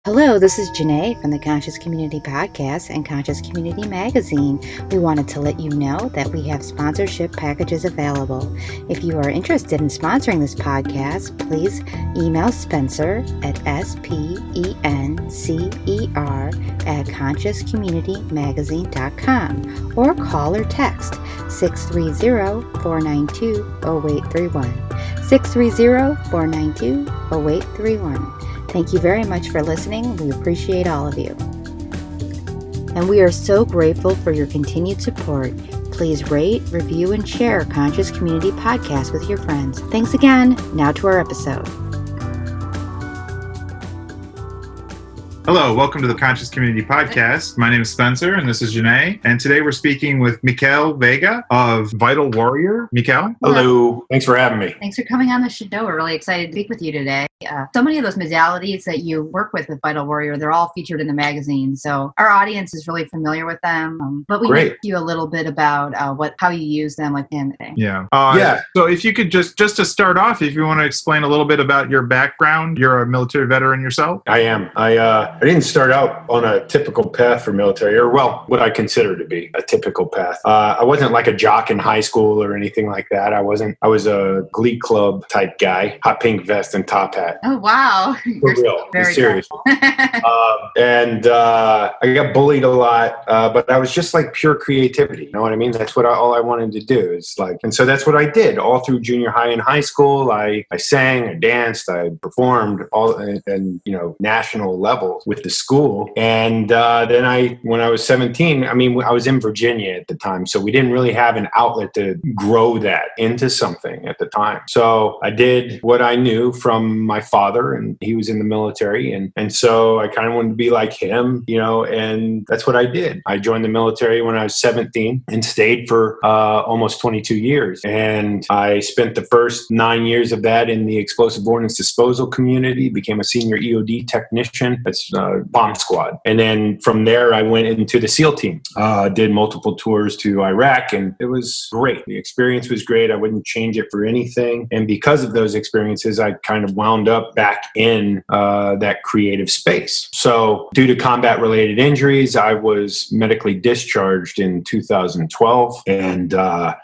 Hello, this is Janae from the Conscious Community Podcast and Conscious Community Magazine. We wanted to let you know that we have sponsorship packages available. If you are interested in sponsoring this podcast, please email Spencer at spencer@consciouscommunitymagazine.com or call or text 630-492-0831. 630-492-0831. Thank you very much for listening. We appreciate all of you. And we are so grateful for your continued support. Please rate, review, and share Conscious Community Podcast with your friends. Thanks again. Now to our episode. Hello, welcome to the Conscious Community Podcast. My name is Spencer, and this is Janae. And today we're speaking with Mikal Vega of Vital Warrior. Mikal? Hello. Thanks for having me. Thanks for coming on the show. We're really excited to speak with you today. So many of those modalities that you work with Vital Warrior, they're all featured in the magazine. So our audience is really familiar with them. But we can ask you a little bit about how you use them within the thing. Yeah. So if you could just to start off, if you want to explain a little bit about your background. You're a military veteran yourself? I am. I didn't start out on a typical path for military, or what I consider to be a typical path. I wasn't like a jock in high school or anything like that. I was a Glee Club type guy, hot pink vest and top hat. Oh, wow. For real. Very serious. And I got bullied a lot, but I was just like pure creativity. You know what I mean? That's all I wanted to do. And so that's what I did all through junior high and high school. I sang, I danced, I performed and national levels with the school. And then when I was 17, I was in Virginia at the time, so we didn't really have an outlet to grow that into something at the time. So I did what I knew from my father, and he was in the military. And so I kind of wanted to be like him, and that's what I did. I joined the military when I was 17 and stayed for almost 22 years. And I spent the first 9 years of that in the explosive ordnance disposal community, became a senior EOD technician. That's bomb squad. And then from there, I went into the SEAL team, did multiple tours to Iraq, and it was great. The experience was great. I wouldn't change it for anything. And because of those experiences, I kind of wound up back in that creative space. So due to combat-related injuries, I was medically discharged in 2012 and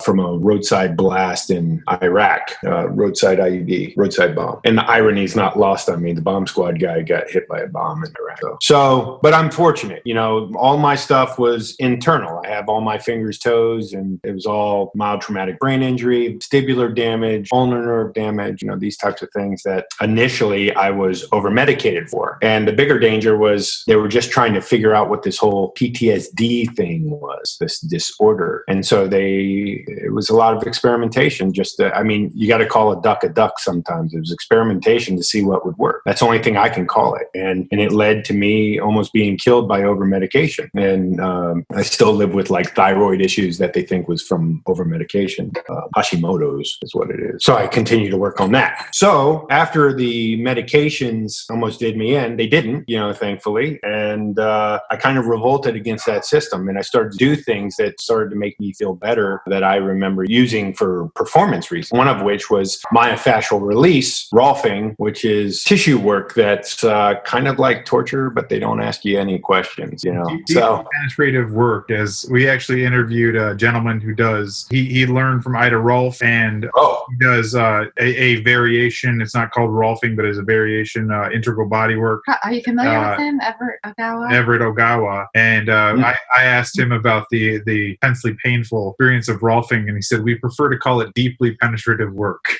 from a roadside blast in Iraq, roadside IED, roadside bomb. And the irony is not lost on me. The bomb squad guy got hit by a bomb in Iraq. But I'm fortunate. All my stuff was internal. I have all my fingers, toes, and it was all mild traumatic brain injury, vestibular damage, ulnar nerve damage, these types of things that initially I was over-medicated for. And the bigger danger was they were just trying to figure out what this whole PTSD thing was, this disorder. And so it was a lot of experimentation. You got to call a duck sometimes. It was experimentation to see what would work. That's the only thing I can call it. And it led to me almost being killed by over-medication. And I still live with thyroid issues that they think was from over-medication. Hashimoto's is what it is. So I continue to work on that. So after the medications almost did me in, they didn't, thankfully. And I kind of revolted against that system. And I started to do things that started to make me feel better that I remember using for performance reasons. One of which was myofascial release, rolfing, which is tissue work that's kind of like torture, but they don't ask you any questions, So penetrative work, as we actually interviewed a gentleman who does, he learned from Ida Rolf, and he does a variation. It's not called rolfing, but it's a variation, integral body work. Are you familiar with him, Everett Ogawa? And I asked him about the intensely painful experience of rolfing, and he said, we prefer to call it deeply penetrative work.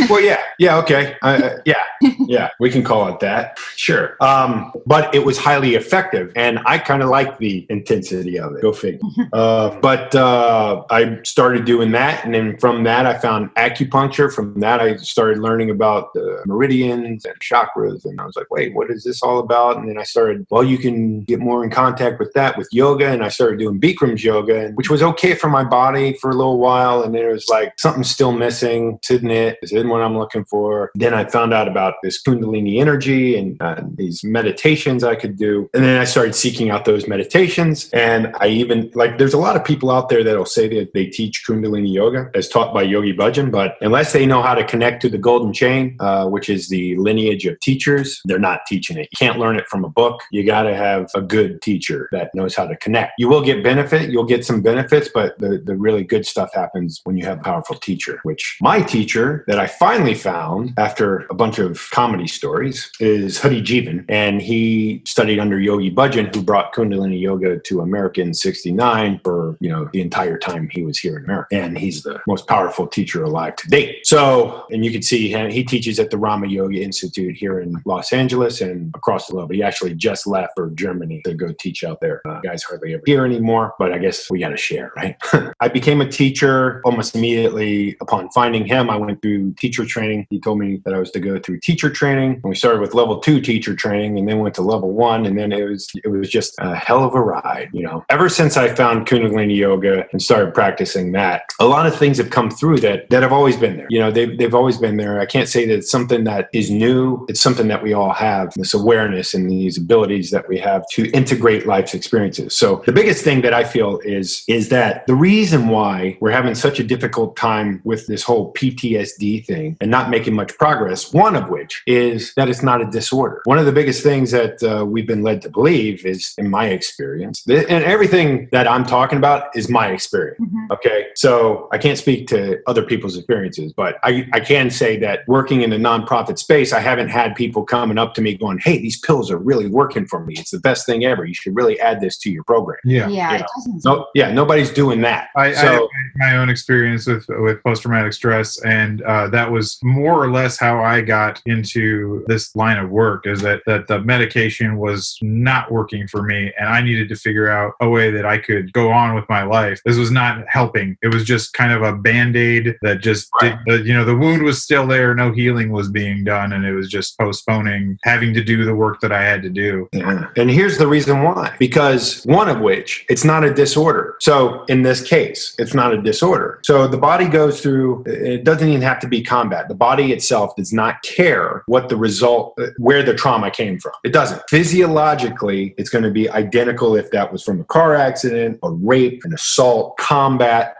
Well, yeah, okay. Yeah, we can call it that. Sure. But it was highly effective, and I kind of like the intensity of it. Go figure. But I started doing that, and then from that, I found acupuncture. From that, I started learning about the meridians and chakras, and I was like, wait, what is this all about? And then I started, you can get more in contact with that with yoga, and I started doing Bikram's yoga, which was okay for my body for a little while, and then it was like something's still missing. This isn't what I'm looking for. Then I found out about this Kundalini energy, and these meditations I could do. And then I started seeking out those meditations. And I even, like, there's a lot of people out there that'll say that they teach Kundalini yoga as taught by Yogi Bhajan, but unless they know how to connect to the golden chain, which is the lineage of teachers, they're not teaching it. You can't learn it from a book. You got to have a good teacher that knows how to connect. You will get benefit. You'll get some benefits, but the really good stuff happens when you have a powerful teacher, which my teacher that I finally found after a bunch of comedy stories is Hadi Jivan. And he studied under Yogi Bhajan, who brought Kundalini yoga to America in 69 for, the entire time he was here in America. And he's the most powerful teacher alive to date. So, and you can see him, he teaches at the Rama Yoga Institute here in Los Angeles and across the globe. He actually just left for Germany to go teach out there. Guys hardly ever here anymore, but I guess we got to share, right? I became a teacher almost immediately upon finding him. I went through teacher training. He told me that I was to go through teacher training. And we started with level 2 teacher training and then went to level 1. And then it was just a hell of a ride, Ever since I found Kundalini yoga and started practicing that, a lot of things have come through that have always been there. They've always been there. I can't say that it's something that is new. It's something that we all have, this awareness and these abilities that we have to integrate life's experiences. So the biggest thing that I feel is that the reason why we're having such a difficult time with this whole PTSD thing and not making much progress, one of which is that it's not a disorder. One of the biggest things that we've been led to believe is, in my experience, and everything that I'm talking about is my experience. Mm-hmm. Okay. So I can't speak to other people's experiences, but I can say that working in the nonprofit space, I haven't had people coming up to me going, "Hey, these pills are really working for me. It's the best thing ever. You should really add this to your program." Yeah. It doesn't. Nobody's doing that. I have my own experience with post-traumatic stress, and that was more or less how I got into this line of work, is that the medication was not working for me, and I needed to figure out a way that I could go on with my life. This was not helping. It was just kind of a Band-Aid that just the wound was still there, no healing was being done, and it was just postponing having to do the work that I had to do. Yeah. And here's the reason why. Because one of which, it's not a disorder. So in this case, it's not a disorder. So the body goes through, it doesn't even have to be combat. The body itself does not care what the result, where the trauma came from. It doesn't. Physiologically, it's going to be identical if that was from a car accident, a rape, an assault, combat,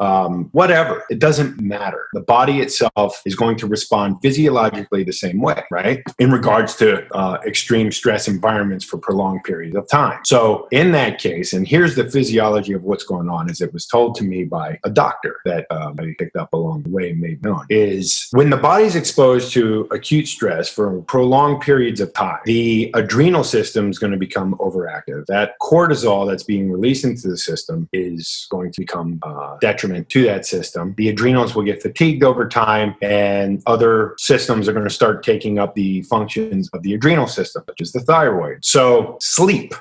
whatever. It doesn't matter. The body itself is going to respond physiologically the same way, right? In regards to extreme stress environments for prolonged periods of time. So in that case, and here's the physiology of what's going on, as it was told to me by a doctor that I picked up along the way and made known, is when the body's exposed to acute stress for prolonged periods of time, the adrenal system is going to become overactive. That cortisol that's being released into the system is going to become detriment to that system. The adrenals will get fatigued over time, and other systems are going to start taking up the functions of the adrenal system, such as the thyroid. So sleep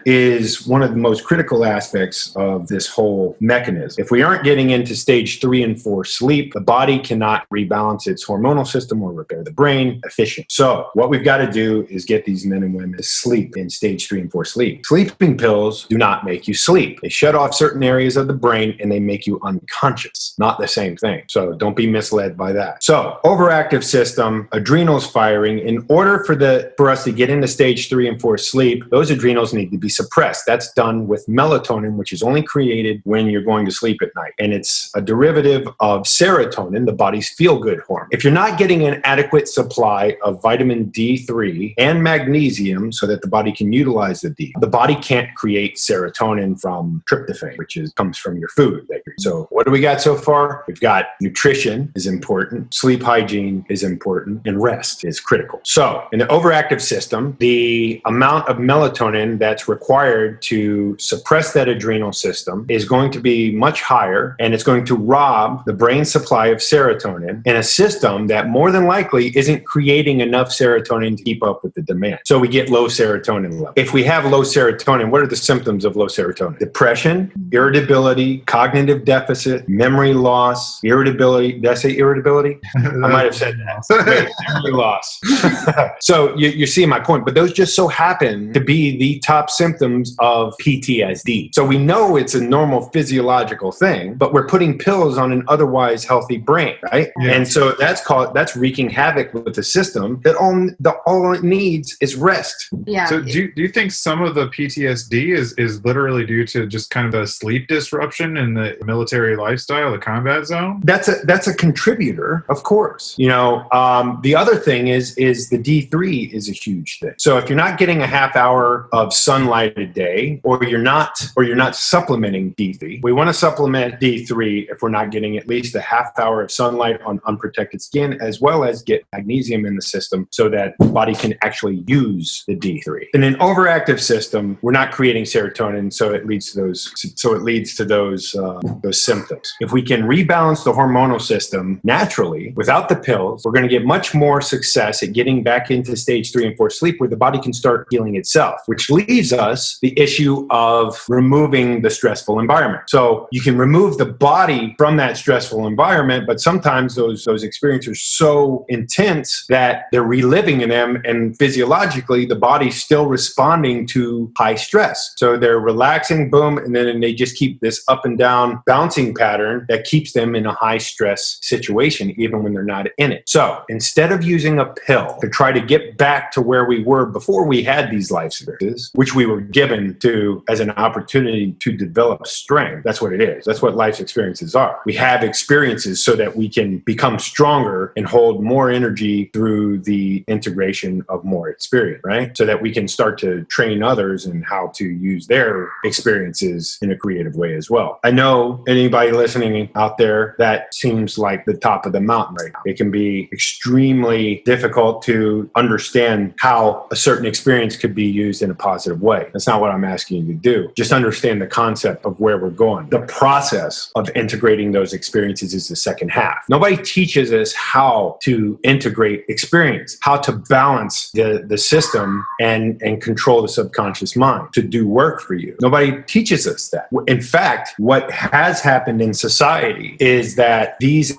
is one of the most critical aspects of this whole mechanism. If we aren't getting into stage 3 and 4 sleep, the body cannot rebalance its hormonal system or repair the brain efficient. So what we've got to do is get these men and women to sleep in stage 3 and 4 sleep. Sleeping pills do not make you sleep. They shut off certain areas of the brain and they make you unconscious. Not the same thing. So don't be misled by that. So overactive system, adrenals firing. In order for us to get into stage 3 and 4 sleep, those adrenals need to be suppressed. That's done with melatonin, which is only created when you're going to sleep at night. And it's a derivative of serotonin, the body's feel-good hormone. If you're not getting an adequate supply of vitamin D3 and magnesium so that the body can utilize the D, the body can't create serotonin from tryptophan, which comes from your food. So what do we got so far? We've got nutrition is important, sleep hygiene is important, and rest is critical. So in the overactive system, the amount of melatonin that's required to suppress that adrenal system is going to be much higher, and it's going to rob the brain supply of serotonin in a system that more than likely isn't creating enough serotonin to keep up with the demand. So we get low serotonin level. If we have low serotonin, what are the symptoms of low serotonin? Depression, irritability, cognitive deficit, memory loss, irritability. Did I say irritability? I might have said that. Memory loss. So you see my point, but those just so happen to be the top symptoms of PTSD. So we know it's a normal physiological thing, but we're putting pills on an otherwise healthy brain, right? Yeah. And so that's wreaking havoc with the system that all all it needs is rest. Yeah. So do you think some of the PTSD is literally due to just kind of a sleep disruption in the military lifestyle, the combat zone? That's a contributor, of course. The other thing is the D3 is a huge thing. So if you're not getting a half hour of sunlight a day, or you're not supplementing D3, we want to supplement D3 if we're not getting at least a half hour of sunlight on unprotected skin, as well as get magnesium in the system so that the body can actually use the D3. In an overactive system, we're not creating serotonin, so it leads to those symptoms. If we can rebalance the hormonal system naturally without the pills, we're going to get much more success at getting back into stage 3 and 4 sleep, where the body can start healing itself, which leaves us the issue of removing the stressful environment. So you can remove the body from that stressful environment, but sometimes those experiences are so intense that they're reliving in them, and physiologically the body's still responding to high stress. So they're relaxing, boom, and then they just keep this up and down bouncing pattern that keeps them in a high stress situation even when they're not in it. So instead of using a pill to try to get back to where we were before we had these life experiences, which we were given to as an opportunity to develop strength, that's what it is. That's what life's experiences are. We have experiences so that we can become stronger and hold more energy through the integration of more experience, right? So that we can start to train others in how to use their experiences in a creative way as well. I know anybody listening out there, that seems like the top of the mountain right now. It can be extremely difficult to understand how a certain experience could be used in a positive way. That's not what I'm asking you to do. Just understand the concept of where we're going. The process of integrating those experiences is the second half. Nobody teaches us how to integrate experience, how to balance the system and control the subconscious mind to do work for you. Nobody teaches us that. In fact, what has happened in society is that these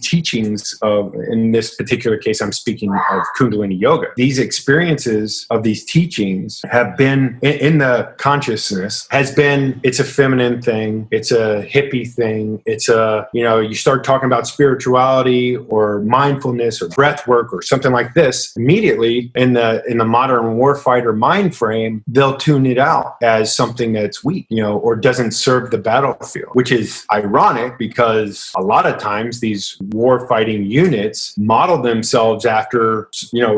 teachings of, in this particular case, I'm speaking of Kundalini Yoga, these experiences of these teachings have been in the consciousness, it's a feminine thing, it's a hippie thing, it's you start talking about spirituality or mindfulness or breath work or something like this, immediately in the modern warfighter mind frame, they'll tune it out as something that's weak, or doesn't serve the battlefield, which is ironic because a lot of times these war fighting units model themselves after,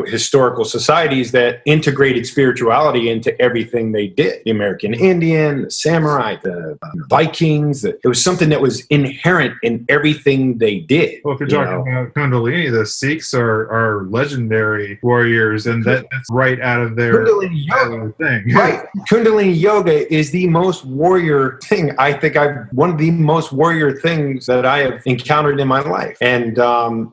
historical societies that integrated spirituality into everything they did. The American Indian, the samurai, the Vikings, it was something that was inherent in everything they did. Well, if you're talking about Kundalini, the Sikhs are legendary warriors, and that's right out of their Kundalini Yoga thing. Right. Kundalini Yoga is the most warrior thing. I think one of the most warrior things that I have encountered in my life, and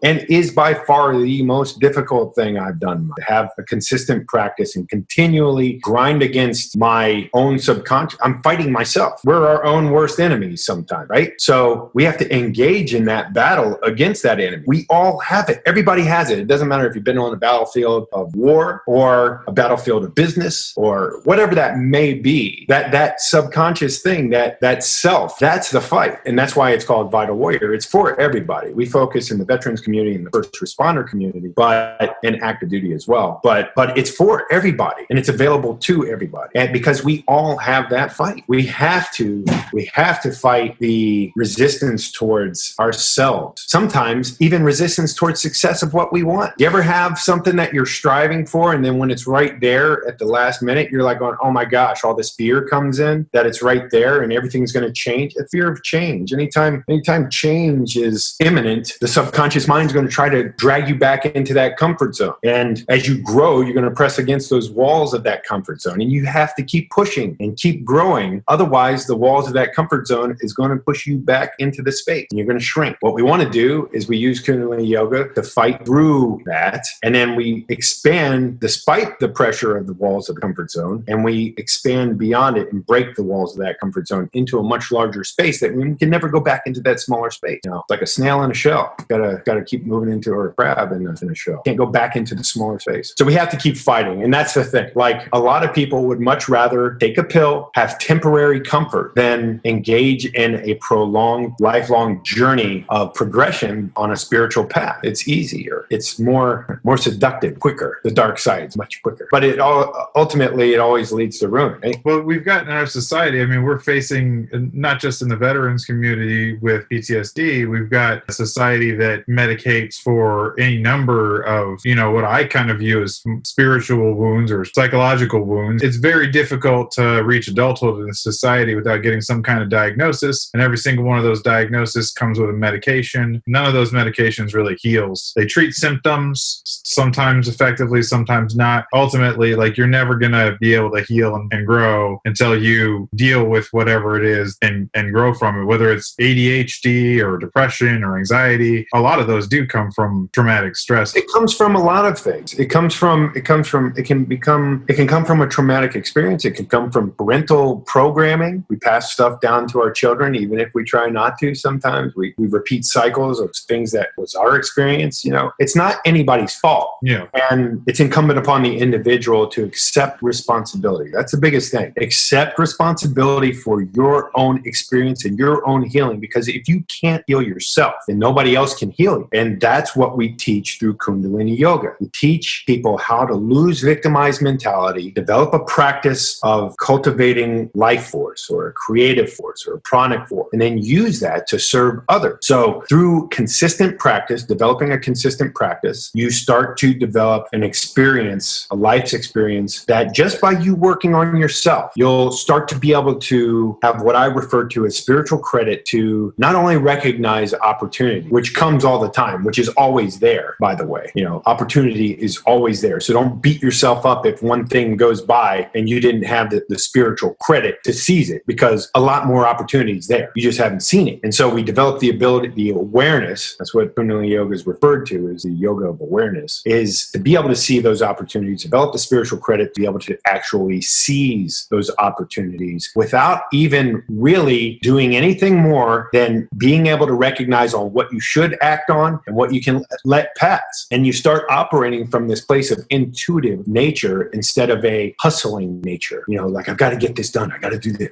is by far the most difficult thing I've done. To have a consistent practice and continually grind against my own subconscious. I'm fighting myself. We're our own worst enemies sometimes, right? So we have to engage in that battle against that enemy. We all have it. Everybody has it. It doesn't matter if you've been on a battlefield of war or a battlefield of business or whatever that may be. That subconscious thing, that self, that's the fight. And that's why it's called Vital Warrior. It's for everybody. We focus in the veterans community and the first responder community, but in active duty as well. But it's for everybody, and it's available to everybody. And because we all have that fight, we have to fight the resistance towards ourselves. Sometimes even resistance towards success of what we want. You ever have something that you're striving for, and then when it's right there at the last minute, you're like going, oh my gosh, all this fear comes in that it's right there and everything's going to change. A fear of change. Anytime change is imminent, the subconscious mind is going to try to drag you back into that comfort zone. And as you grow, you're going to press against those walls of that comfort zone, and you have to keep pushing and keep growing. Otherwise, the walls of that comfort zone is going to push you back into the space, and you're going to shrink. What we want to do is we use Kundalini Yoga to fight through that, and then we expand despite the pressure of the walls of the comfort zone, and we expand beyond it and break the walls of that comfort zone into a much larger space that we can never go back into that smaller space. It's like a snail in a shell. Gotta keep moving into, or a crab in a shell. Can't go back into the smaller space. So we have to keep fighting, and that's the thing. Like, a lot of people would much rather take a pill, have temporary comfort, than engage in a prolonged, lifelong journey of progression on a spiritual path. It's easier. It's more seductive. started quicker. The dark side is much quicker. But ultimately, it always leads to ruin. Eh? Well, we've got in our society, I mean, we're facing, not just in the veterans community with PTSD, we've got a society that medicates for any number of, what I kind of view as spiritual wounds or psychological wounds. It's very difficult to reach adulthood in this society without getting some kind of diagnosis. And every single one of those diagnoses comes with a medication. None of those medications really heals. They treat symptoms, sometimes effectively, sometimes not. Ultimately, like, you're never going to be able to heal and grow until you deal with whatever it is and grow from it, whether it's ADHD or depression or anxiety. A lot of those do come from traumatic stress. It comes from a lot of things. It can come from a traumatic experience. It can come from parental programming. We pass stuff down to our children, even if we try not to. Sometimes we repeat cycles of things that was our experience. It's not anybody's fault. Yeah. And it's incumbent upon the individual to accept responsibility. That's the biggest thing. Accept responsibility for your own experience and your own healing, because if you can't heal yourself, then nobody else can heal you. And that's what we teach through Kundalini Yoga. We teach people how to lose victimized mentality, develop a practice of cultivating life force or a creative force or a pranic force, and then use that to serve others. So through consistent practice, developing a consistent practice, you start to develop an experience, a life's experience, that just by you working on yourself, you'll start to be able to have what I refer to as spiritual credit to not only recognize opportunity, which comes all the time, which is always there, by the way. Opportunity is always there. So don't beat yourself up if one thing goes by and you didn't have the spiritual credit to seize it, because a lot more opportunity is there. You just haven't seen it. And so we develop the ability, the awareness, that's what Kundalini Yoga is referred to as the yoga of awareness, is to be able to see those opportunities, develop the spiritual credit to be able to actually seize those opportunities without even really doing anything more than being able to recognize on what you should act on and what you can let pass. And you start operating from this place of intuitive nature instead of a hustling nature. Like, I've got to get this done. I got to do this.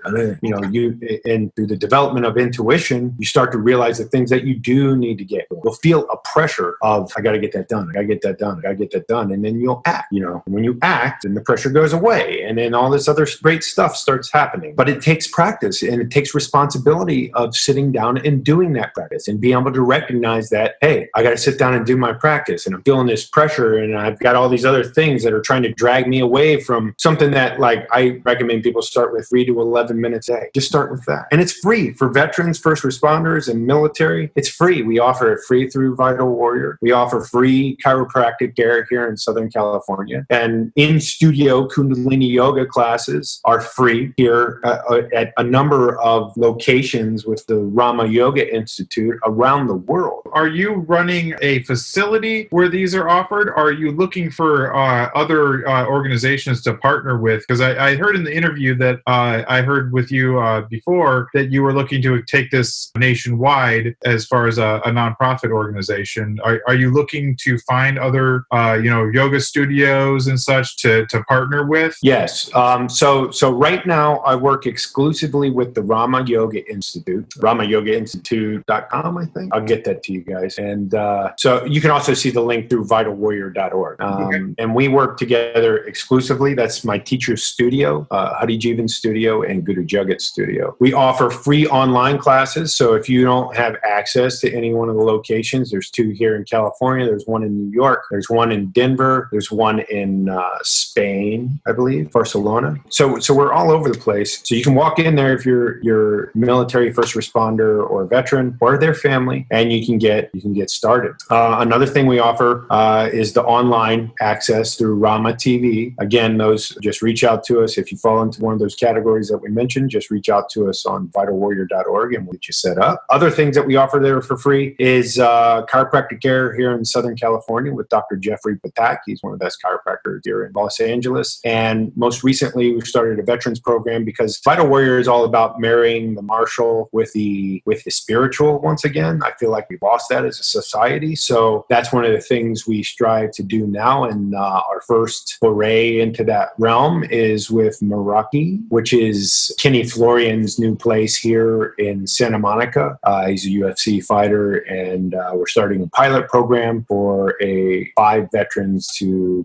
And through the development of intuition, you start to realize the things that you do need to get. You'll feel a pressure of, I got to get that done. I got to get that done. I got to get that done. And then you'll act. And when you act, then the pressure goes away. And then all this other great stuff starts happening. But it takes practice, and it takes responsibility of sitting down and doing that practice and being able to recognize that, hey, I got to sit down and do my practice, and I'm feeling this pressure, and I've got all these other things that are trying to drag me away from something that, like, I recommend people start with 3 to 11 minutes a day. Just start with that. And it's free for veterans, first responders, and military. It's free. We offer it free through Vital Warrior. We offer free chiropractic care here in Southern California. And in-studio Kundalini Yoga classes are free here at a number of locations with the Rama Yoga Institute around the world. Are you running a facility where these are offered? Are you looking for other organizations to partner with? Because I heard in the interview that I heard with you before that you were looking to take this nationwide as far as a nonprofit organization. Are you looking to find other yoga studios and such to partner with? Yes. So right now I work exclusively with the Rama Yoga Institute, ramayogainstitute.com, I think. I'll get that to you guys. And so you can also see the link through vitalwarrior.org. Okay. And we work together exclusively. That's my teacher's studio, Hari Jivan Studio and Guru Jagat Studio. We offer free online classes. So if you don't have access to any one of the locations, there's 2 here in California. There's 1 in New York. There's 1 in Denver. There's 1 in Spain, I believe, Barcelona. So we're all over the place. So you can walk in there if you're military, first responder, or a veteran, or their family, and you can get started. Another thing we offer is the online access through Rama TV. Again, those, just reach out to us. If you fall into one of those categories that we mentioned, just reach out to us on vitalwarrior.org and we'll get you set up. Other things that we offer there for free is chiropractic care here in Southern California with Dr. Jeffrey Patak. He's one of the best chiropractors here in Los Angeles. And most recently, we started a veterans program because Vital Warrior is all about marrying the martial with the spiritual once again. I feel like we've lost that as a society. So that's one of the things we strive to do now. And our first foray into that realm is with Meraki, which is Kenny Florian's new place here in Santa Monica. He's a UFC fighter, and we're starting a pilot program for a 5 veterans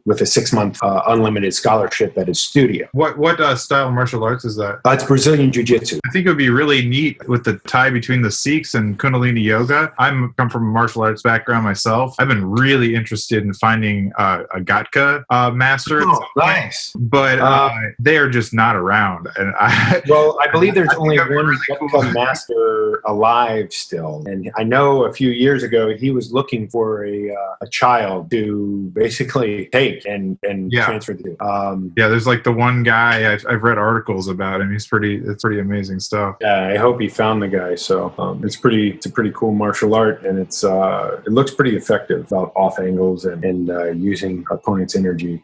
with a 6-month unlimited scholarship at his studio. What style of martial arts is that? It's Brazilian Jiu-Jitsu. I think it would be really neat with the tie between the Sikhs and Kundalini Yoga. I come from a martial arts background myself. I've been really interested in finding a Gatka master. Oh, nice. But they are just not around. And I believe there's only one really Gatka master alive still. And I know a few years ago he was looking for a child to basically take and transfer to. There's like the one guy I've read articles about him. It's pretty amazing stuff. Yeah, I hope he found the guy. So it's a pretty cool martial art, and it looks pretty effective about off angles and using opponent's energy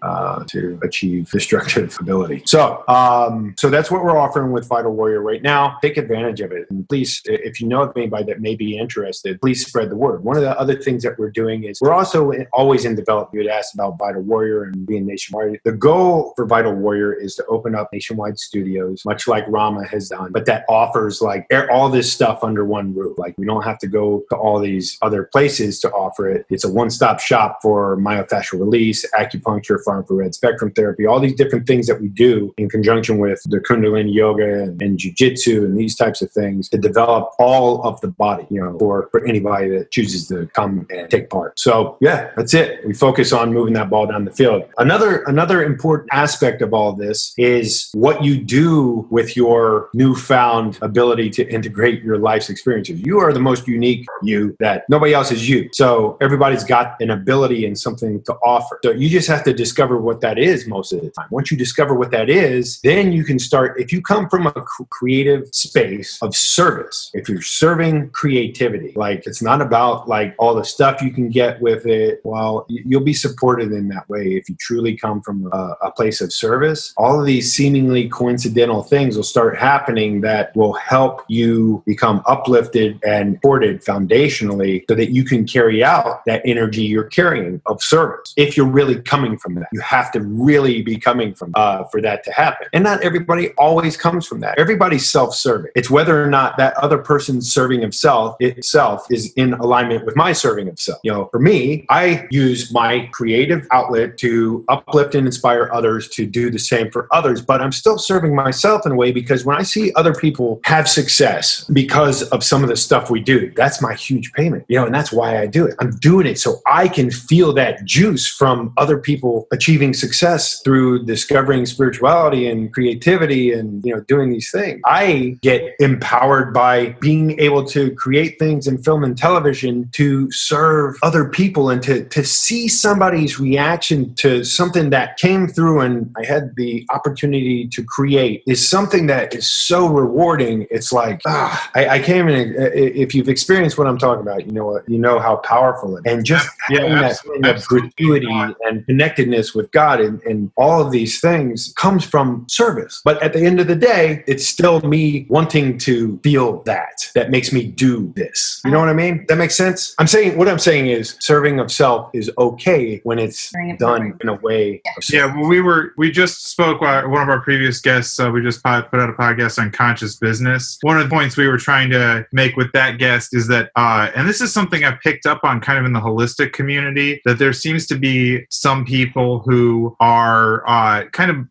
to achieve destructive ability. So that's what we're offering with Vital Warrior right now. Take advantage of it, and please, if you know of anybody that may be interested, please spread the word. One of the other things that we're doing is we're also always in development. You had asked about Vital Warrior and being nationwide. The goal for Vital Warrior is to open up nationwide studios, much like Rama has done, but that offers like all this stuff under one roof. Like we don't have to go to all these other places to offer it. It's a one-stop shop for myofascial release, acupuncture, far infrared spectrum therapy, all these different things that we do in conjunction with the Kundalini Yoga and Jiu-Jitsu and these types of things to develop all of the body, for anybody that chooses to come and take part. So yeah, that's it. We focus on moving that ball down the field. Another important aspect of all this is what you do with your newfound ability to integrate your life's experiences. You are the most unique you that nobody else is you. So everybody's got an ability and something to offer. So you just have to discover what that is most of the time. Once you discover what that is, then you can start, if you come from a creative space of service, if you're serving creativity, like it's not about like all the stuff you can get with it, well, you'll be supported in that way. If you truly come from a place of service, all of these seemingly coincidental things will start happening that will help you become uplifted and supported foundationally so that you can carry out that energy you're carrying of service. If you're really coming from that, you have to really be coming from for that to happen. And not everybody always comes from that. Everybody's self-serving. It's whether or not that other person's serving of self itself is in alignment with my serving of self. For me, I use my creative outlet to uplift and inspire others to do the same for others, but I'm still serving myself in a way because when I see other people have success because of some of the stuff we do, that's my huge payment, and that's why I do it. I'm doing it so I can feel that juice from other people achieving success through discovering spirituality and creativity and, doing these things. I get empowered by being able to create things in film and television to serve other people and to see somebody's reaction to something that came through and I had the opportunity to create is something that is so rewarding. It's like, I came in, if you've experienced what I'm talking about, you know how powerful it is. And just having that kind of gratuity and connectedness with God and all of these things comes from service. But at the end of the day, it's still me wanting to feel that makes me do this. You know what I mean? That makes sense? What I'm saying is serving of self is okay when it's done in a way. Yeah, well, we just spoke, one of our previous guests, we just put out a podcast on conscious business. One of the points we were trying to make with that guest is that, and this is something I picked up on kind of in the holistic community, that there seems to be some people who are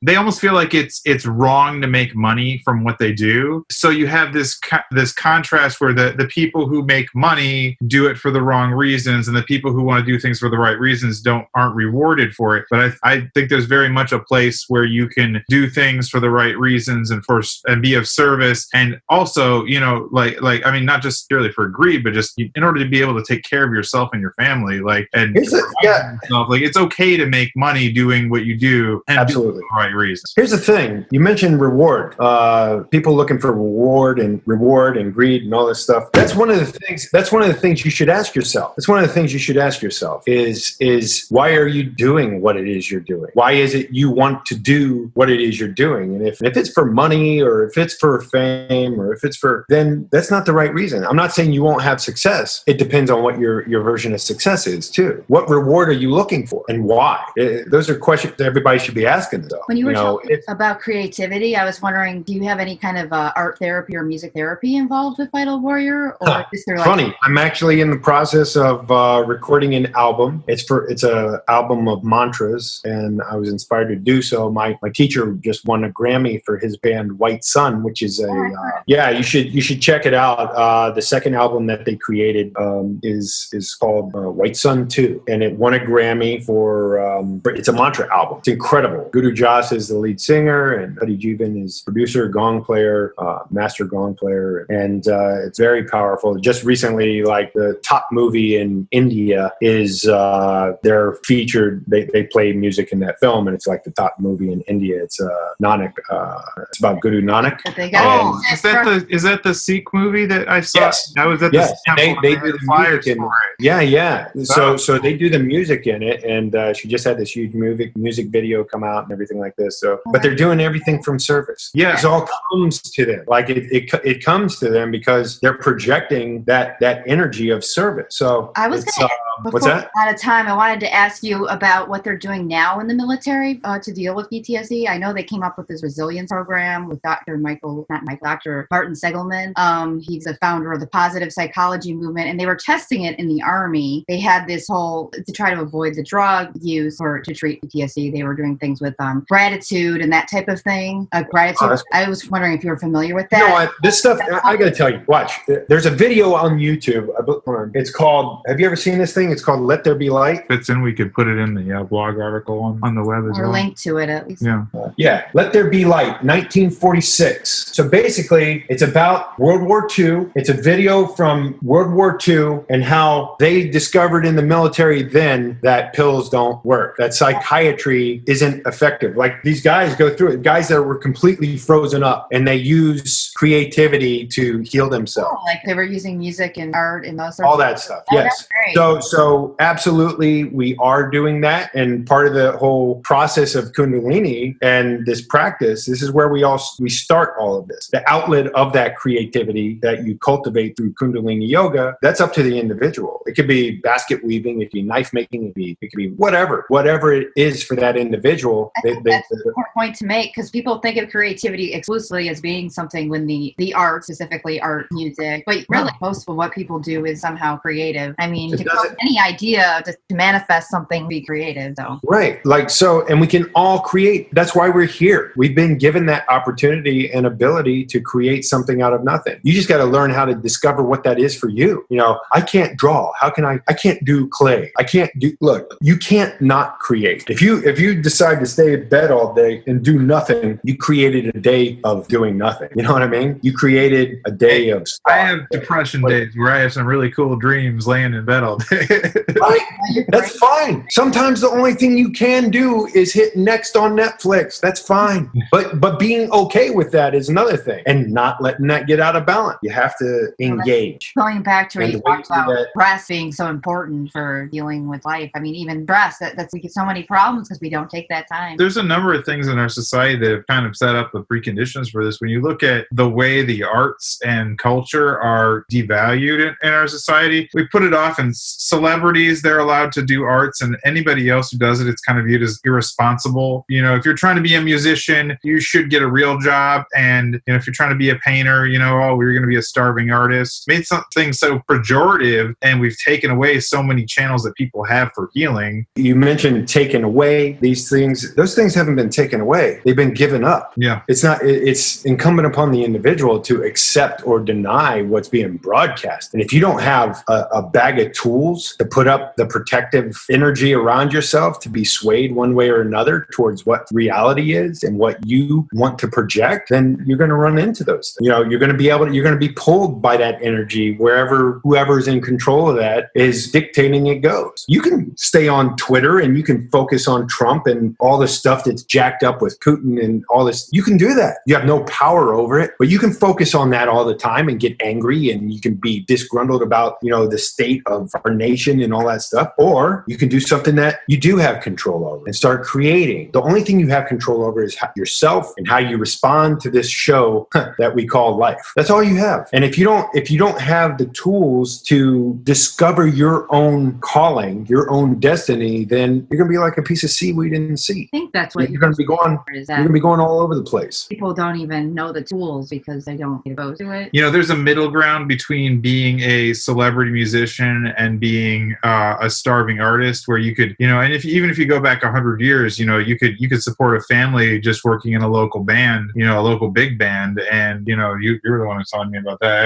they almost feel like it's wrong to make money from what they do. So you have this contrast where the people who make money do it for the wrong reasons, and the people who want to do things for the right reasons aren't rewarded for it. But I think there's very much a place where you can do things for the right reasons and be of service, and also, not just purely for greed, but just in order to be able to take care of yourself and your family, it's okay to make money doing what you do and do it for the right reasons. Here's the thing: you mentioned reward. People looking for reward and greed and all this stuff. That's one of the things you should ask yourself. That's one of the things you should ask yourself is why are you doing what it is you're doing? Why is it you want to do what it is you're doing? And if it's for money or if it's for fame or if it's then that's not the right reason. I'm not saying you won't have success. It depends on what your version of success is too. What reward are you looking for and why? Those are questions that everybody should be asking though. When you were talking about creativity, I was wondering, do you have any kind of art therapy or music therapy involved with Vital Warrior? Or is there funny, I'm actually in the process of recording an album. It's it's a album of mantras, and I was inspired to do so. My teacher just won a Grammy for his band White Sun, which is you should check it out. The second album that they created is called White Sun 2, and it won a Grammy for it's a mantra album. It's incredible. Guru Jas is the lead singer, and Hadi Jivan is producer, gong player, master gong player, and it's very powerful. Just recently, like the top movie in India is they're featured. They play music in that film, and it's like the top movie in India. It's Nanak. It's about Guru Nanak. Is that the Sikh movie that I saw? Yes. I was at the temple. They do the music in it. Yeah. So they do the music in it, and she just had this huge music video come out and everything like this. So, but they're doing everything from service. Yeah, it all comes to them. Like it comes to them because they're projecting that energy of service. So I was going to. What's that? Out of time, I wanted to ask you about what they're doing now in the military to deal with PTSD. I know they came up with this resilience program with Dr. Martin Seligman. He's the founder of the positive psychology movement, and they were testing it in the Army. They had this whole, to try to avoid the drug use or to treat PTSD, they were doing things with gratitude and that type of thing. Gratitude. I was wondering if you were familiar with that. You know what? This stuff, I got to tell you, watch. There's a video on YouTube. It's called, have you ever seen this thing? It's called Let There Be Light. Fits in. We could put it in the blog article on the web as well. Or link to it at least. Yeah. Let There Be Light, 1946. So basically, it's about World War II. It's a video from World War II and how they discovered in the military then that pills don't work, that psychiatry isn't effective. Like these guys go through it, guys that were completely frozen up, and they use creativity to heal themselves. Like they were using music and art and those sorts all that stuff. Yes. So absolutely, we are doing that, and part of the whole process of Kundalini and this practice, this is where we start all of this. The outlet of that creativity that you cultivate through Kundalini yoga, that's up to the individual. It could be basket weaving, it could be knife making, it could be whatever it is for that individual. That's an important point to make, because people think of creativity exclusively as being something when the art, specifically art, music, but really most of what people do is somehow creative. I mean, to come any idea to manifest something, be creative. So right, and we can all create. That's why we're here. We've been given that opportunity and ability to create something out of nothing. You just got to learn how to discover what that is for you. You know, I can't draw. How can I can't do clay. Look, you can't not create. If you decide to stay in bed all day and do nothing, you created a day of doing nothing. You know what I mean? You created a day of I have depression days where I have some really cool dreams laying in bed all day. Right? That's fine. Sometimes the only thing you can do is hit next on Netflix. That's fine. But being okay with that is another thing, and not letting that get out of balance. You have to engage. Going back to what you talked about stress being so important for dealing with life. I mean, even stress, that's we get so many problems because we don't take that time. There's a number of things in our society that have kind of set up the preconditions for this. When you look at the way the arts and culture are devalued in our society, we put it off, and celebrities, they're allowed to do arts, and anybody else who does it, it's kind of viewed as irresponsible. You know, if you're trying to be a musician, you should get a real job. And if you're trying to be a painter, we're going to be a starving artist. Made something so pejorative, and we've taken away so many channels that people have for healing. You mentioned taken away these things. Those things haven't been taken away. They've been given up. Yeah. It's incumbent upon the individual to accept or deny what's being broadcast. And if you don't have a bag of tools to put up the protective energy around yourself to be swayed one way or another towards what reality is and what you want to project, then you're going to run into those things. You're going to be pulled by that energy wherever whoever's in control of that is dictating it goes. You can stay on Twitter and you can focus on Trump and all the stuff that's jacked up with Putin and all this. You can do that. You have no power over it, but you can focus on that all the time and get angry, and you can be disgruntled about, the state of our nation and all that stuff. Or you can do something that you do have control over and start creating. The only thing you have control over is yourself and how you respond to this show that we call life. That's all you have. And if you don't have the tools to discover your own calling, your own destiny, then you're going to be like a piece of seaweed in the sea. I think that's what you're going to be going. You're going to be going all over the place. People don't even know the tools because they don't get exposed to it. You know, there's a middle ground between being a celebrity musician and being a starving artist, where you could, you know, and even if you go back 100 years, you know, you could support a family just working in a local band, you know, a local big band, and you know, you're the one who's telling me about that.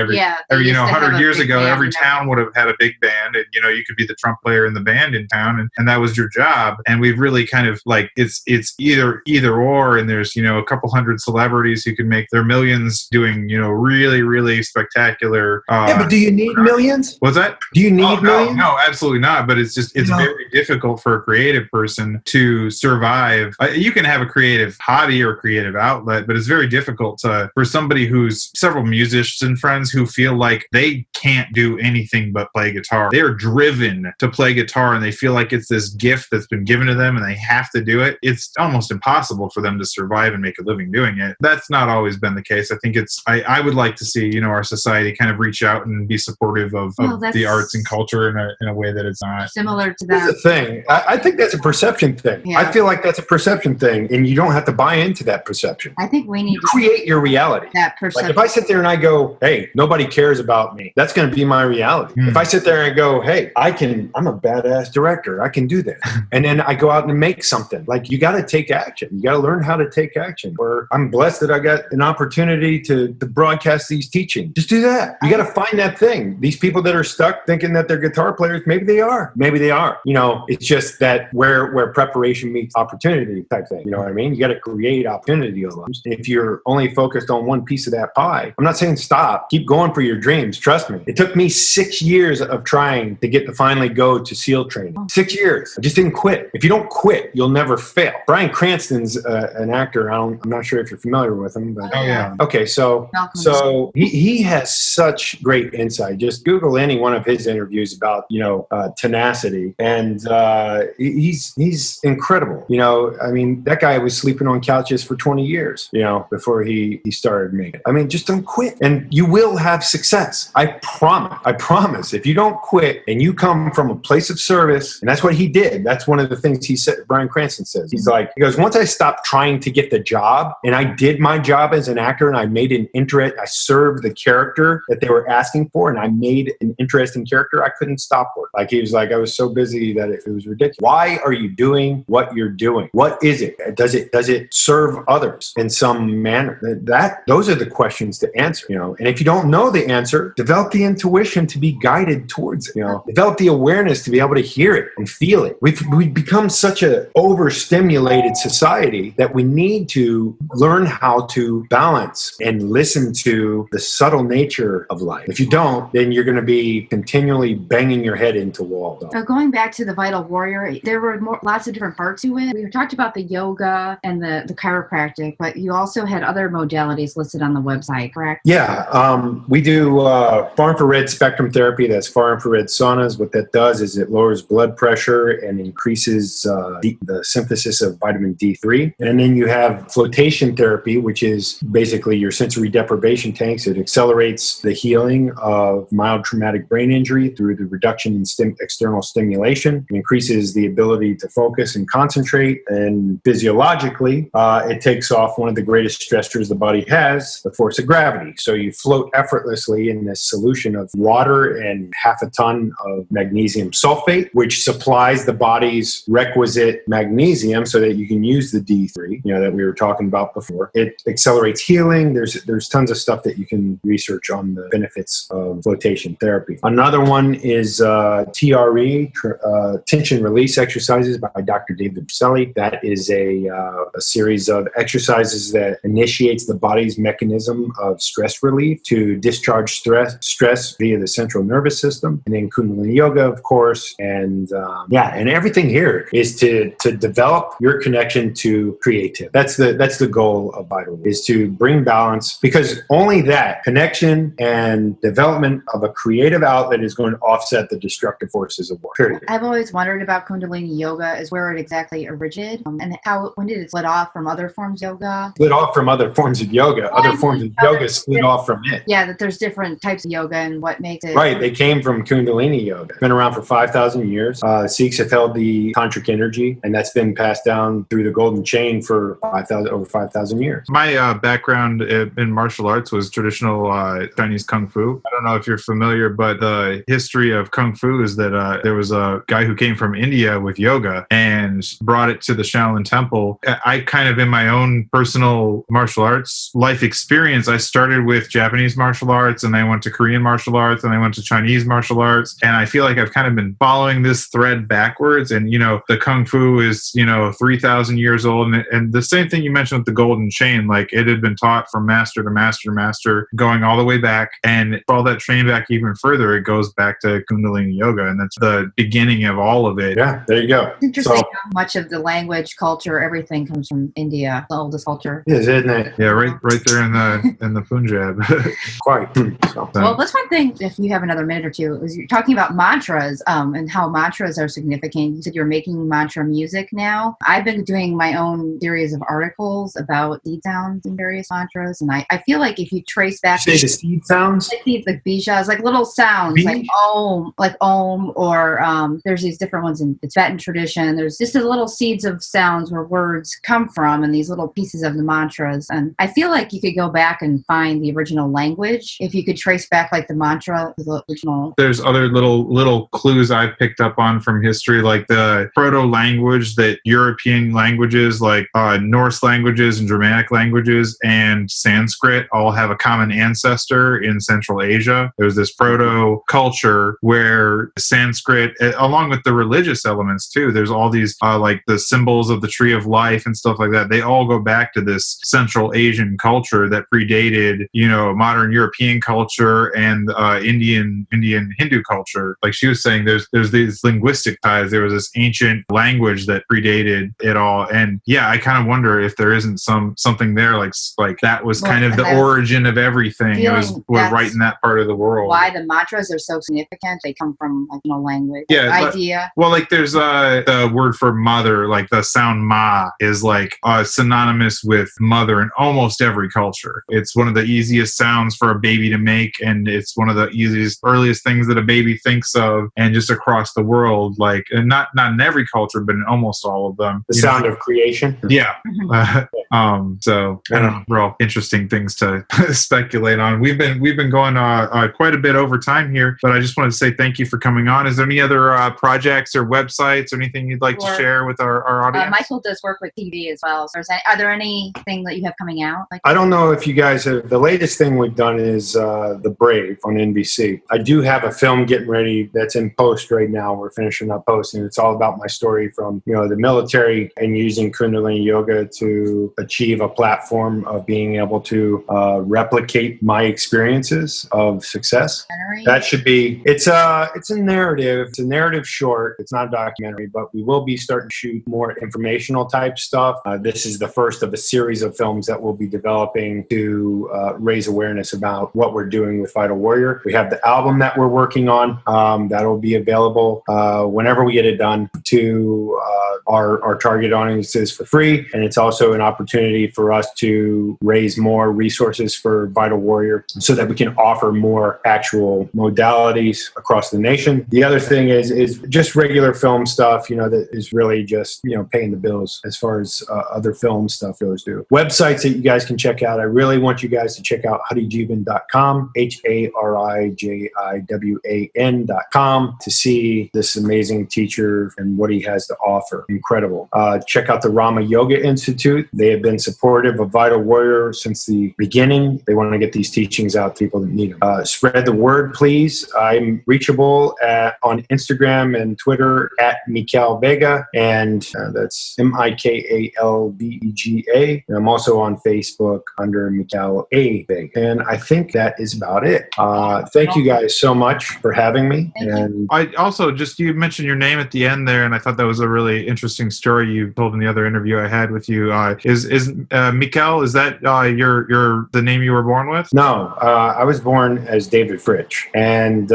Every you know, 100 years ago, every town would have had a big band, and you know, you could be the trump player in the band in town, and that was your job. And we've really kind of like it's either or, and there's, you know, a couple hundred celebrities who can make their millions doing, you know, really spectacular. Yeah, but do you need millions? What's that? Do you need millions? No, absolutely not. But it's very difficult for a creative person to survive. You can have a creative hobby or creative outlet, but it's very difficult for somebody who's several musicians friends who feel like they can't do anything but play guitar. They are driven to play guitar, and they feel like it's this gift that's been given to them and they have to do it. It's almost impossible for them to survive and make a living doing it. That's not always been the case. I think I would like to see, you know, our society kind of reach out and be supportive of the arts and culture in a way that it's not similar to that. That's the thing. I think that's a perception thing. Yeah. I feel like that's a perception thing, and you don't have to buy into that perception. I think we need to create your reality. That perception. Like if I sit there and I go, hey, nobody cares about me, that's going to be my reality. If I sit there and go, hey, I'm a badass director, I can do that. And then I go out and make something. Like, you got to take action. You got to learn how to take action. Or I'm blessed that I got an opportunity to broadcast these teachings. Just do that. You got to find that thing. These people that are stuck thinking that they're guitar players, maybe they are. Maybe they are. You know, it's just that where preparation meets opportunity type thing. You know what I mean? You got to create opportunity almost. If you're only focused on one piece of that pie, I'm not saying stop. Keep going for your dreams. Trust me. It took me 6 years of trying to get to finally go to SEAL training. 6 years. I just didn't quit. If you don't quit, you'll never fail. Bryan Cranston's an actor. I'm not sure if you're familiar with him, but okay. So he has such great insight. Just Google any one of his interviews about, you know, tenacity, and he's incredible. You know, I mean, that guy was sleeping on couches for 20 years, you know, before he started making it. I mean, just don't quit, and you will have success. I promise. If you don't quit and you come from a place of service, and that's what he did. That's one of the things he said. Bryan Cranston says, he goes, once I stopped trying to get the job and I did my job as an actor, and I made an interest, I served the character that they were asking for, and I made an interesting character, I couldn't stop work. Like, he was like, I was so busy that it was ridiculous. Why are you doing what you're doing? What is it? Does it serve others in some manner? Those are the questions to answer, you know. And if you don't know the answer, develop the intuition to be guided towards it, you know. Develop the awareness to be able to hear it and feel it. We've become such a overstimulated society that we need to learn how to balance and listen to the subtle nature of life. If you don't, then you're going to be continually banging your head into walls. So going back to the Vital Warrior, there were lots of different parts to it. We talked about the yoga and the chiropractic, but you also had other modalities listed on the website, correct? Yeah, we do far infrared spectrum therapy. That's far infrared saunas. What that does is it lowers blood pressure and increases the synthesis of vitamin D3. And then you have flotation therapy, which is basically your sensory deprivation tanks. It accelerates the healing of mild traumatic brain injury through the reduction in external stimulation. It increases the ability to focus and concentrate. And physiologically, it takes off one of the greatest stressors the body has, the force of gravity. So you float effortlessly in this solution of water and half a ton of magnesium sulfate, which supplies the body's requisite magnesium so that you can use the D3, you know, that we were talking about before. It accelerates healing. There's tons of stuff that you can research on the benefits of flotation therapy. Another one is TRE, tension release exercises by Dr. David Selly. That is a series of exercises that initiates the body's mechanism of stress relief to discharge stress via the central nervous system. And then Kundalini Yoga, of course. And and everything here is to develop your connection to creativity. That's the goal of Vital, is to bring balance, because only that connection and development of a creative outlet is going to offset the destructive forces of war. Period. I've always wondered about Kundalini Yoga, is where it exactly originated, and when did it split off from other forms of yoga? Split off from other forms of yoga. Other forms of yoga split off from it. Yeah, that there's different types of yoga and what makes it. Right, they came from Kundalini Yoga. It's been around for 5,000 years. Sikhs have held the tantric energy, and that's been passed down through the golden chain for over 5,000 years. My background in martial arts was traditional Chinese Kung Fu. I don't know if you're familiar, but the history of Kung Fu is that there was a guy who came from India with yoga and brought it to the Shaolin Temple. I kind of, in my own personal martial arts life experience, I started with Japanese martial arts, and I went to Korean martial arts, and I went to Chinese martial arts. And I feel like I've kind of been following this thread backwards. And, the Kung Fu is, 3,000 years old. And the same thing you mentioned with the golden chain, like it had been taught from master to master to master, going all the way back. And all that train back even further, it goes back to Kundalini Yoga. And that's the beginning of all of it. Yeah, there you go. It's interesting how much of the language, culture, everything comes from India, the oldest culture. Yes, isn't it? Yeah, right there in the Punjab. Quite. So. Well, that's one thing, if you have another minute or two, is you're talking about mantras and how mantras are significant. You said you're making mantra music now. I've been doing my own series of articles about seed sounds and various mantras, and I feel like if you trace back... Say the seed sounds? Like bijas, like little sounds, like om, or there's these different ones in the Tibetan tradition. There's just the little seeds of sounds where words come from, and these little pieces of the mantras. And I feel like you could go back and find the original language if you could trace back like the mantra to the original. There's other little clues I've picked up on from history, like the proto-language that European languages like Norse languages and Germanic languages and Sanskrit all have a common ancestor in Central Asia. There's this proto-culture where Sanskrit, along with the religious elements too, there's all these like the symbols of the tree of life and stuff like that. They all go back to this Central Asian culture that predated, modern European culture and Indian Hindu culture. Like she was saying, there's these linguistic ties. There was this ancient language that predated it all. And yeah, I kind of wonder if there isn't something there like that was kind of the origin of everything. It was right in that part of the world. Why the mantras are so significant? They come from language. Yeah, idea. Well, like there's the word for mother, like the sound ma is like synonymous with mother in almost every culture. It's one of the easiest sounds for a baby to make, and it's one of the earliest things that a baby thinks of, and just across the world, like, and not in every culture, but in almost all of them. The sound of creation. Yeah. So I don't know, real interesting things to speculate on. We've been going quite a bit over time here, but I just wanted to say thank you for coming on. Is there any other projects or websites or anything you'd like to share with our audience? Michael does work with TV as well. So are there anything that you have coming out? I don't know if you guys have. The latest thing we've done is The Brave on NBC. I do have a film getting ready that's in post right now. We're finishing up posting. It's all about my story from the military and using Kundalini Yoga to achieve a platform of being able to replicate my experiences of success. That should be. It's a narrative. It's a narrative short. It's not a documentary, but we will be starting to shoot more informational type stuff. This is the first of a series of films that we'll be developing to raise awareness about what we're doing with Vital Warrior. We have the album that we're working on that'll be available whenever we get it done to our target audiences for free. And it's also an opportunity for us to raise more resources for Vital Warrior so that we can offer more actual modalities across the nation. The other thing is just regular film stuff, that is really just, paying the bills as far as other film stuff goes too. Websites that you guys can check out. I really want you guys to check out harijivan.com, HARIJIWAN.com, to see this amazing teacher and what he has to offer. Incredible. Check out the Rama Yoga Institute. They have been supportive of Vital Warrior since the beginning. They want to get these teachings out to people that need them. Spread the word, please. I'm reachable on Instagram and Twitter at Mikal Vega, and that's MIKALVEGA. And I'm also on Facebook under Mikal A. Vega. And I think that is about it. Thank you guys so much for having me. And I also you mentioned your name at the end there, and I thought that was a really interesting story you told in the other interview I had with you. Is Mikal, is that your the name you were born with? No, I was born as David Fritsch, and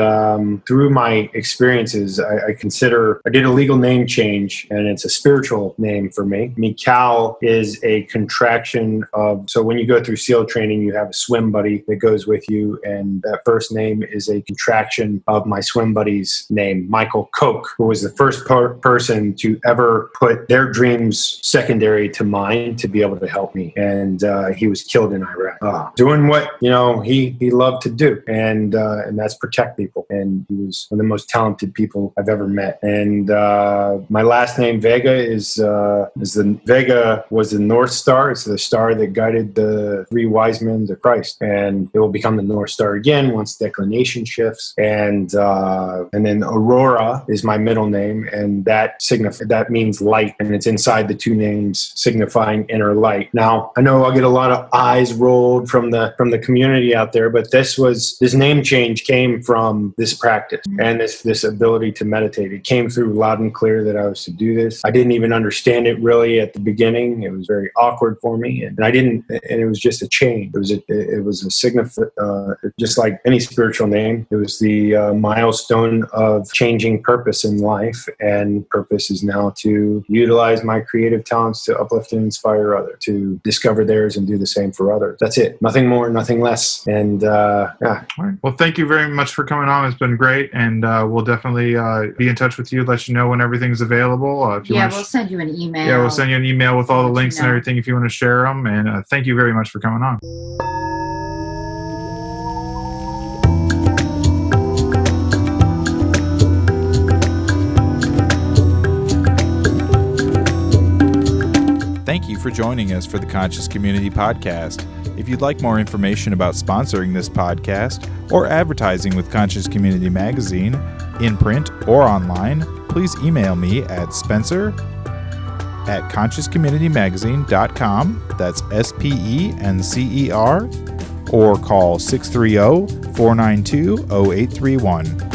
through my experiences, I did a legal name change, and it's a spiritual name for me. Mikal is a contraction of, so when you go through SEAL training, you have a swim buddy that goes with you, and that first name is a contraction of my swim buddy's name, Michael Koch, who was the first person to ever put their dreams secondary to mine to be able to help me. And he was killed in Iraq. doing what he loved to do, and that's protect people. And he was one of the most talented people I've ever met. And my last name Vega Vega was the North Star. It's the star that guided the three wise men to Christ, and it will become the North Star again once declination shifts. And then Aurora is my middle name, and that means light, and it's inside the two names signifying inner light. Now, I know I'll get a lot of eyes rolled from the community out there, but this name change came from this practice and this ability to meditate. It came through loud and clear that I was to do this. I didn't even understand it really at the beginning. It was very awkward for me, and it was just a change. It was a significant, just like any spiritual name. It was the milestone of changing purpose in life, and purpose is now to utilize my creative talents to uplift and inspire others, to discover theirs and do the same for others. That's it. Nothing more, nothing less. And yeah. All right. Well, thank you very much for coming on. It's been great, and we'll definitely be in touch with you, let you know when everything's available. We'll send you an email. Yeah, we'll send you an email with all the links and everything if you want to share them. And thank you very much for coming on. Thank you for joining us for the Conscious Community Podcast. If you'd like more information about sponsoring this podcast or advertising with Conscious Community Magazine, in print or online, please email me at spencer@consciouscommunitymagazine.com. That's SPENCER, or call 630-492-0831.